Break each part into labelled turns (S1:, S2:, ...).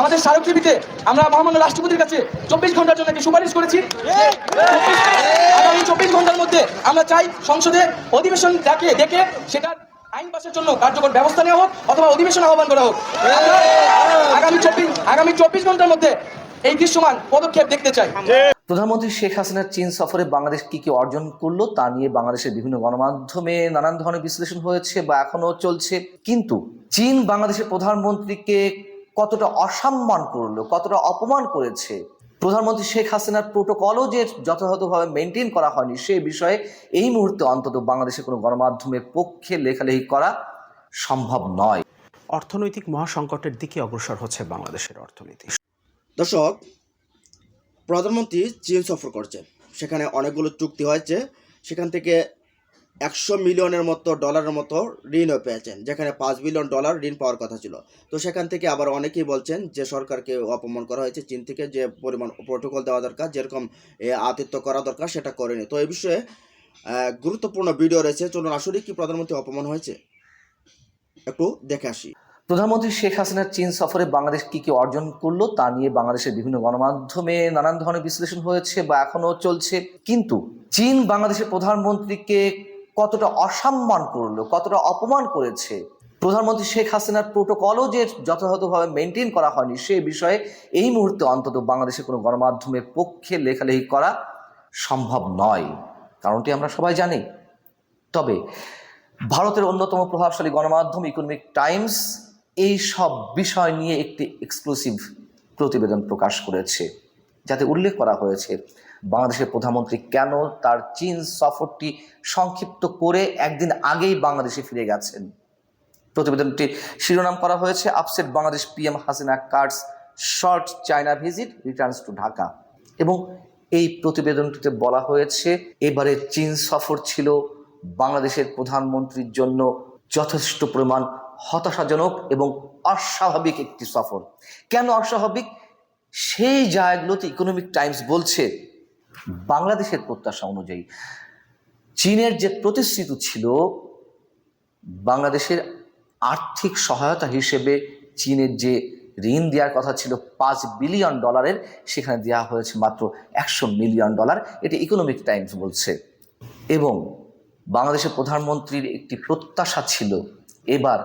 S1: আমাদের স্মারকলিপিতে আমরা মহামান্য রাষ্ট্রপতির কাছে 24 ঘন্টার জন্য একটি সুপারিশ করেছি। আগামী 24 ঘন্টার মধ্যে আমরা চাই সংসদে অধিবেশন ডেকে সেটার আইন পাশের জন্য কার্যকর ব্যবস্থা নেওয়া হোক অথবা অধিবেশন আহ্বান করা হোক। আগামী 24 ঘন্টার মধ্যে এই দৃশ্যমান পদক্ষেপ দেখতে চাই।
S2: প্রধানমন্ত্রী শেখ হাসিনার চীন সফরে বাংলাদেশ কি কি অর্জন করলো তা নিয়ে বাংলাদেশের বিভিন্ন গণমাধ্যমে নানান ধরনের বিশ্লেষণ হয়েছে বা এখনো চলছে। কিন্তু চীন বাংলাদেশের প্রধানমন্ত্রীকে কতটা অসম্মান করলো, কতটা অপমান করেছে, প্রধানমন্ত্রী শেখ হাসিনার প্রোটোকলও যে যথাযথভাবে মেনটেন করা হয়নি সে বিষয়ে এই মুহূর্তে অন্তত বাংলাদেশের কোনো গণমাধ্যমের পক্ষে লেখালেখি করা সম্ভব নয়।
S3: অর্থনৈতিক মহাসংকটের দিকে অগ্রসর হচ্ছে বাংলাদেশের অর্থনীতি।
S4: দর্শক, প্রধানমন্ত্রী চীন সফর করছে, সেখানে অনেকগুলো চুক্তি হয়েছে, সেখান থেকে 100 মিলিয়নের মতো ডলারের মতো ঋণও পেয়েছেন, যেখানে $5 বিলিয়ন ঋণ পাওয়ার কথা ছিল। তো সেখান থেকে আবার অনেকেই বলছেন যে সরকারকে অপমান করা হয়েছে, চীন থেকে যে পরিমাণ প্রোটোকল দেওয়া দরকার, যেরকম আতিথ্য করা দরকার সেটা করেনি। তো এই বিষয়ে গুরুত্বপূর্ণ ভিডিও রয়েছে, চলুন আসলে কি প্রধানমন্ত্রী অপমান হয়েছে একটু দেখে আসি।
S2: প্রধানমন্ত্রী শেখ হাসিনার চীন সফরে বাংলাদেশ কি কি অর্জন করলো তা নিয়ে বাংলাদেশের বিভিন্ন গণমাধ্যমে নানান ধরনের বিশ্লেষণ হয়েছে বা এখনো চলছে। কিন্তু চীন বাংলাদেশের প্রধানমন্ত্রীকে কতটা অসম্মান করলো, কতটা অপমান করেছে, প্রধানমন্ত্রী শেখ হাসিনার প্রোটোকলও যে যথাযথভাবে মেনটেন করা হয়নি সে বিষয়ে এই মুহূর্তে অন্তত বাংলাদেশের কোনো গণমাধ্যমের পক্ষে লেখালেখি করা সম্ভব নয়, কারণটি আমরা সবাই জানি। তবে ভারতের অন্যতম প্রভাবশালী গণমাধ্যম ইকোনমিক টাইমস এই সব বিষয় নিয়ে একটি এক্সক্লুসিভ প্রতিবেদন প্রকাশ করেছে, যাতে উল্লেখ করা হয়েছে বাংলাদেশের প্রধানমন্ত্রী কেন তার চীন সফরটি সংক্ষিপ্ত করে একদিন আগেই বাংলাদেশে ফিরে গেছেন। প্রতিবেদনটি শিরোনাম করা হয়েছে upset Bangladesh PM Hasina cards short China visit returns to Dhaka. এবং এই প্রতিবেদনটিতে বলা হয়েছে এবারে চীন সফর ছিল বাংলাদেশের প্রধানমন্ত্রীর জন্য যথেষ্ট পরিমাণ হতাশাজনক এবং অস্বাভাবিক একটি সফর। কেন অস্বাভাবিক? সেই জায়গাগুলোতে ইকোনমিক টাইমস বলছে বাংলাদেশের প্রত্যাশা অনুযায়ী চীনের যে প্রতিশ্রুতি ছিল বাংলাদেশের আর্থিক সহায়তা হিসেবে চীনের যে ঋণ দেওয়ার কথা ছিল $5 বিলিয়ন, সেখানে দেওয়া হয়েছে মাত্র $100 মিলিয়ন, এটি ইকোনমিক টাইমস বলছে। এবং বাংলাদেশের প্রধানমন্ত্রীর একটি প্রত্যাশা ছিল এবার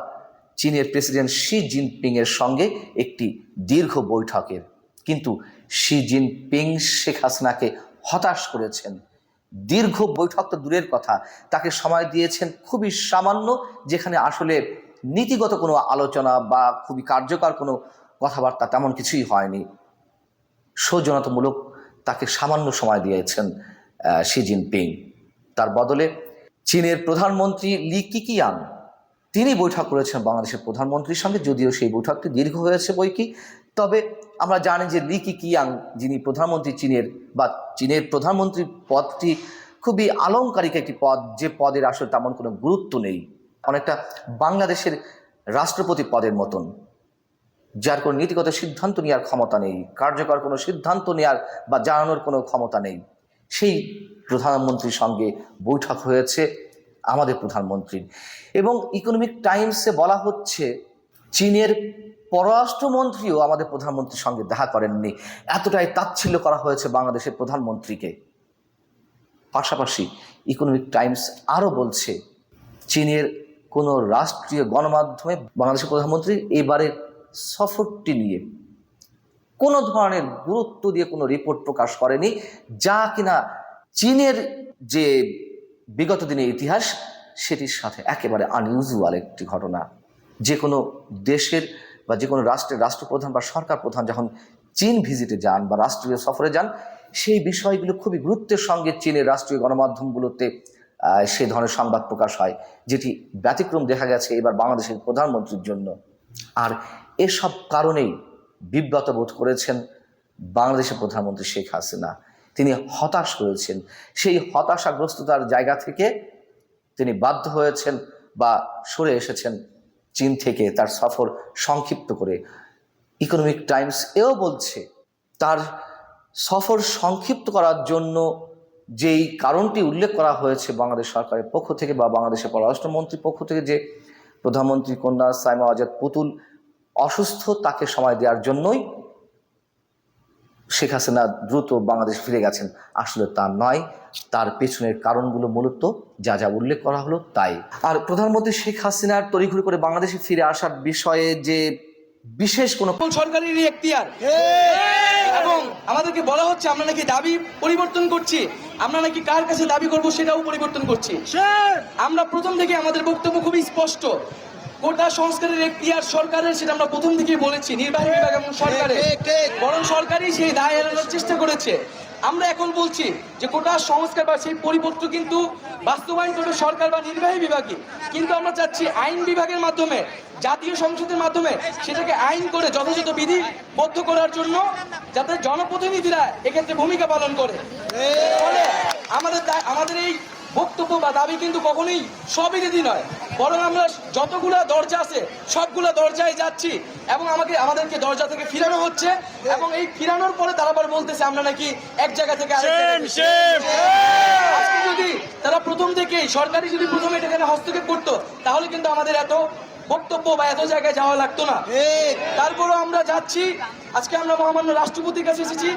S2: চীনের প্রেসিডেন্ট শি জিনপিংয়ের সঙ্গে একটি দীর্ঘ বৈঠকের, কিন্তু শি জিনপিং শেখ হাসিনাকে হতাশ করেছেন। দীর্ঘ বৈঠক তো দূরের কথা, তাকে সময় দিয়েছেন খুবই সামান্য, যেখানে আসলে নীতিগত কোনো আলোচনা বা খুবই কার্যকর কোনো কথাবার্তা তেমন কিছুই হয়নি। সৌজন্যতামূলক তাকে সামান্য সময় দিয়েছেন শি জিনপিং। তার বদলে চীনের প্রধানমন্ত্রী লি কিকিয়াং তিনি বৈঠক করেছেন বাংলাদেশের প্রধানমন্ত্রীর সঙ্গে, যদিও সেই বৈঠকটি দীর্ঘ হয়েছে বইকি। তবে আমরা জানি যে লি কিকিয়াং যিনি প্রধানমন্ত্রী চীনের প্রধানমন্ত্রীর পদটি খুবই আলংকারিক একটি পদ, যে পদের আসলে তেমন কোনো গুরুত্ব নেই, অনেকটা বাংলাদেশের রাষ্ট্রপতি পদের মতন, যার কোনো নীতিগত সিদ্ধান্ত নেওয়ার ক্ষমতা নেই, কার্যকর কোনো সিদ্ধান্ত নেওয়ার বা জানানোর কোনো ক্ষমতা নেই। সেই প্রধানমন্ত্রীর সঙ্গে বৈঠক হয়েছে আমাদের প্রধানমন্ত্রীর। এবং ইকোনমিক টাইমসে বলা হচ্ছে চীনের পররাষ্ট্রমন্ত্রীও আমাদের প্রধানমন্ত্রীর সঙ্গে দেখা করেননি, এতটাই তাচ্ছিল্য করা হয়েছে বাংলাদেশের প্রধানমন্ত্রীকে। পাশাপাশি ইকোনমিক টাইমস আরও বলছে চীনের কোনো রাষ্ট্রীয় গণমাধ্যমে বাংলাদেশের প্রধানমন্ত্রীর এবারের সফরটি নিয়ে কোনো ধরনের গুরুত্ব দিয়ে কোনো রিপোর্ট প্রকাশ করেনি, যা কিনা চীনের যে বিগত দিনের ইতিহাস সেটির সাথে একেবারে আনইউজুয়াল একটি ঘটনা। যে কোনো দেশের বা যে কোনো রাষ্ট্রের রাষ্ট্রপ্রধান বা সরকার প্রধান যখন চীন ভিজিটে যান বা রাষ্ট্রীয় সফরে যান, সেই বিষয়গুলো খুবই গুরুত্বের সঙ্গে চীনের রাষ্ট্রীয় গণমাধ্যমগুলোতে সে ধরনের সংবাদ প্রকাশ হয়, যেটি ব্যতিক্রম দেখা গেছে এবার বাংলাদেশের প্রধানমন্ত্রীর জন্য। আর এসব কারণেই বিব্রত বোধ করেছেন বাংলাদেশের প্রধানমন্ত্রী শেখ হাসিনা। তিনি হতাশ হয়েছেন, সেই হতাশাগ্রস্ততার জায়গা থেকে তিনি বাধ্য হয়েছেন বা সরে এসেছেন চীন থেকে, তার সফর সংক্ষিপ্ত করে। ইকোনমিক টাইমস এও বলছে তার সফর সংক্ষিপ্ত করার জন্য যেই কারণটি উল্লেখ করা হয়েছে বাংলাদেশ সরকারের পক্ষ থেকে বা বাংলাদেশের পররাষ্ট্রমন্ত্রীর পক্ষ থেকে, যে প্রধানমন্ত্রী কন্যা সাইমা আজাদ পুতুল অসুস্থ তাকে সময় দেওয়ার জন্যই শেখ হাসিনা দ্রুত বাংলাদেশ ফিরে গেছেন। আসলে তা নয়, তার পেছনের কারণগুলো মূলত যা যা উল্লেখ করা হলো তাই। আর প্রধানমন্ত্রী শেখ হাসিনার তড়িঘড়ি করে বাংলাদেশে ফিরে আসার বিষয়ে যে বিশেষ কোনো
S1: সরকারেরই এখতিয়ার, এবং আমাদেরকে বলা হচ্ছে আমরা নাকি দাবি পরিবর্তন করছি, আমরা নাকি কার কাছে দাবি করব সেটাও পরিবর্তন করছি। আমরা প্রথম থেকে আমাদের বক্তব্য খুবই স্পষ্ট, কোটা সংস্কারের এখতিয়ার সরকারের, সেটা আমরা প্রথম থেকেই বলেছি, নির্বাহী বিভাগ এবং সরকারের, বরং সরকারই সেই দায় এড়ানোর চেষ্টা করেছে। আমরা এখন বলছি যে কোটা সংস্কার বা সেই পরিপত্র কিন্তু বাস্তবায়ন করবে সরকার বা নির্বাহী বিভাগই, কিন্তু আমরা চাচ্ছি আইন বিভাগের মাধ্যমে, জাতীয় সংসদের মাধ্যমে সেটাকে আইন করে যথাযথ বিধিবদ্ধ করার জন্য, যাতে জনপ্রতিনিধিরা এক্ষেত্রে ভূমিকা পালন করে। ফলে আমাদের এই বক্তব্য বা দাবি কিন্তু কখনোই স্ববিরোধী নয়, বরং আমরা যতগুলা দরজা আছে সবগুলা দরজায় যাচ্ছি, এবং আমাদেরকে দরজা থেকে ফিরানো হচ্ছে, এবং এই ফিরানোর পরে তারা আবার বলতেছে আমরা নাকি এক জায়গা থেকে আরেক জায়গায়। আজকে যদি তারা প্রথম থেকেই সরকারি যদি প্রথমে এখানে হস্তক্ষেপ করতো, তাহলে কিন্তু আমাদের এত বক্তব্য বা এত জায়গায় যাওয়া লাগতো না। তারপরও আমরা যাচ্ছি, আজকে আমরা মহামান্য রাষ্ট্রপতির কাছে এসেছি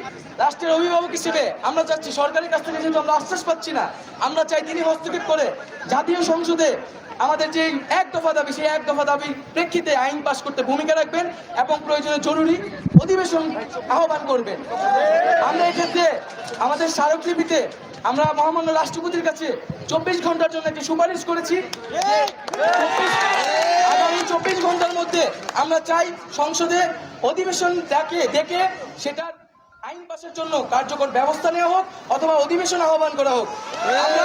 S1: রাষ্ট্রের অভিভাবক হিসেবে। আমরা চাচ্ছি সরকারের কাছ থেকে যেহেতু আমরা আশ্বাস পাচ্ছি না, আমরা চাই তিনি হস্তক্ষেপ করে জাতীয় সংসদে আমাদের যে এক দফা দাবি, সেই এক দফা দাবির প্রেক্ষিতে আইন পাশ করতে ভূমিকা রাখবেন এবং প্রয়োজনে জরুরি অধিবেশন আহ্বান করবেন। আমরা এক্ষেত্রে আমাদের স্মারকলিপিতে আমরা মহামান্য রাষ্ট্রপতির কাছে 24 ঘন্টার জন্য একটি সুপারিশ করেছি। আগামী 24 ঘন্টার মধ্যে আমরা চাই সংসদে অধিবেশন ডেকে সেটার আইন পাশের জন্য কার্যকর ব্যবস্থা নেওয়া হোক, অথবা অধিবেশন আহ্বান করা হোক। আমরা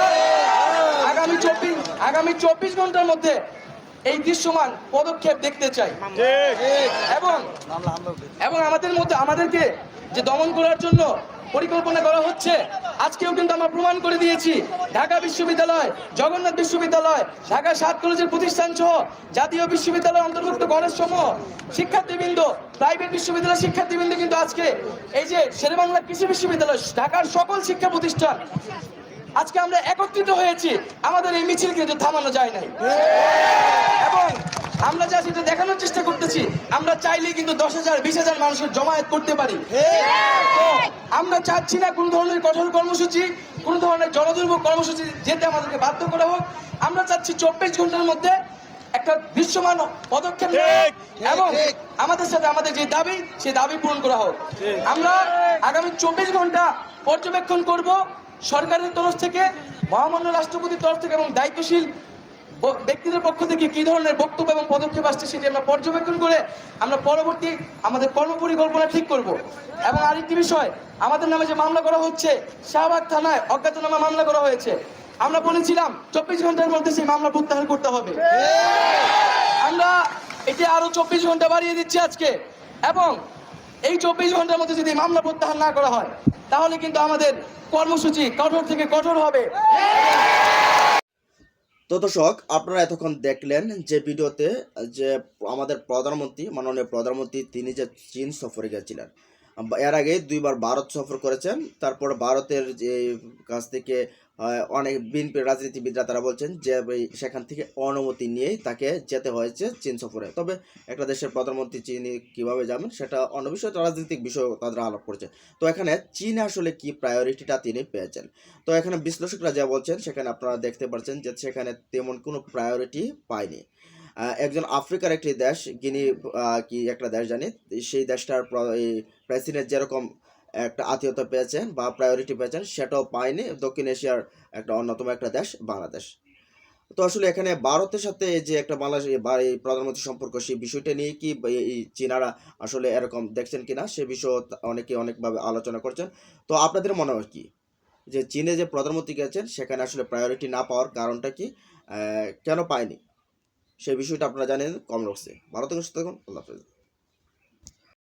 S1: আগামী 24 ঘন্টার মধ্যে এই দৃশ্যমান পদক্ষেপ দেখতে চাই, এবং আমাদেরকে যে দমন করার জন্য পরিকল্পনা করা হচ্ছে, আজকেও কিন্তু আমরা প্রমাণ করে দিয়েছি। ঢাকা বিশ্ববিদ্যালয়, জগন্নাথ বিশ্ববিদ্যালয়, ঢাকা 7 কলেজের প্রতিষ্ঠান সহ জাতীয় বিশ্ববিদ্যালয় অন্তর্ভুক্ত কলেজ সমূহ শিক্ষার্থীবৃন্দ, প্রাইভেট বিশ্ববিদ্যালয় শিক্ষার্থীবৃন্দ কিন্তু আজকে এই যে শেরেবাংলা কৃষি বিশ্ববিদ্যালয়, ঢাকার সকল শিক্ষা প্রতিষ্ঠান আজকে আমরা একত্রিত হয়েছি। আমাদের এই মিছিল কিন্তু থামানো যায় নাই, এবং আমরা যা সেটা দেখানোর চেষ্টা করতেছি, আমরা চাইলেই কিন্তু 10,000 20,000 মানুষের জমায়েত করতে পারি। তো আমরা চাচ্ছি না কোন ধরনের কঠোর কর্মসূচি, কোন ধরনের জনদুর্ভোগ কর্মসূচি যেতে আমাদেরকে বাধ্য করা হোক। আমরা চাচ্ছি 24 ঘন্টার মধ্যে একটা দৃশ্যমান পদক্ষেপ নেওয়া, এবং আমাদের সাথে আমাদের যে দাবি, সেই দাবি পূরণ করা হোক। আমরা আগামী 24 ঘন্টা পর্যবেক্ষণ করব সরকারের তরফ থেকে, মহামান্য রাষ্ট্রপতির তরফ থেকে, এবং দায়িত্বশীল ব্যক্তিদের পক্ষ থেকে কি ধরনের বক্তব্য এবং পদক্ষেপ আসছে সেটি আমরা পর্যবেক্ষণ করে আমরা পরবর্তী আমাদের কর্মপরিকল্পনা ঠিক করব। এবং আরেকটি বিষয়, আমাদের নামে যে মামলা করা হচ্ছে, শাহবাগ থানায় অজ্ঞাতনামা মামলা করা হয়েছে, আমরা বলেছিলাম 24 ঘন্টার মধ্যে সেই মামলা প্রত্যাহার করতে হবে। আমরা এটি আরো 24 ঘন্টা বাড়িয়ে দিচ্ছি আজকে, এবং এই 24 ঘন্টার মধ্যে যদি মামলা প্রত্যাহার না করা হয়, তাহলে কিন্তু আমাদের কর্মসূচি কঠোর থেকে কঠোর হবে।
S4: তো দর্শক, আপনারা এতক্ষণ দেখলেন যে ভিডিওতে যে আমাদের প্রধানমন্ত্রী, মাননীয় প্রধানমন্ত্রী, তিনি যে চীন সফরে গেছিলেন। এর আগে 2 বার ভারত সফর করেছেন। তারপর ভারতের যে কাছ থেকে অনেক বিএনপি রাজনীতিবিদরা তারা বলছেন যে সেখান থেকে অনুমতি নিয়েই তাকে যেতে হয়েছে চীন সফরে। তবে একটা দেশের প্রধানমন্ত্রী চীনে কীভাবে যাবেন সেটা অন্য বিষয়, রাজনৈতিক বিষয় তারা আলাপ করছে। তো এখানে চীন আসলে কি প্রায়োরিটিটা তিনি পেয়েছেন, তো এখানে বিশ্লেষকরা যা বলছেন সেখানে আপনারা দেখতে পাচ্ছেন যে সেখানে তেমন কোনো প্রায়োরিটি পায়নি। একজন আফ্রিকার একটি দেশ, গিনি কি একটা দেশ জানি, সেই দেশটার প্রেসিডেন্ট যেরকম একটা আত্মীয়তা পেয়েছেন বা প্রায়োরিটি পেয়েছেন, সেটাও পায়নি দক্ষিণ এশিয়ার একটা অন্যতম একটা দেশ বাংলাদেশ। তো আসলে এখানে ভারতের সাথে যে একটা বাংলাদেশ এই প্রধানমন্ত্রী সম্পর্ক, সেই বিষয়টা নিয়ে কি এই চীনারা আসলে এরকম দেখছেন কিনা, সে বিষয়ে অনেকে অনেকভাবে আলোচনা করছেন। তো আপনাদের মনে হয় কি, যে চীনে যে প্রধানমন্ত্রী গেছেন সেখানে আসলে প্রায়োরিটি না পাওয়ার কারণটা কি, কেন পায়নি, সেই বিষয়টা আপনারা জানেন কমেন্ট বক্সে। ভালো থাকুন, সুস্থ থাকুন, আল্লাহ হাফেজ।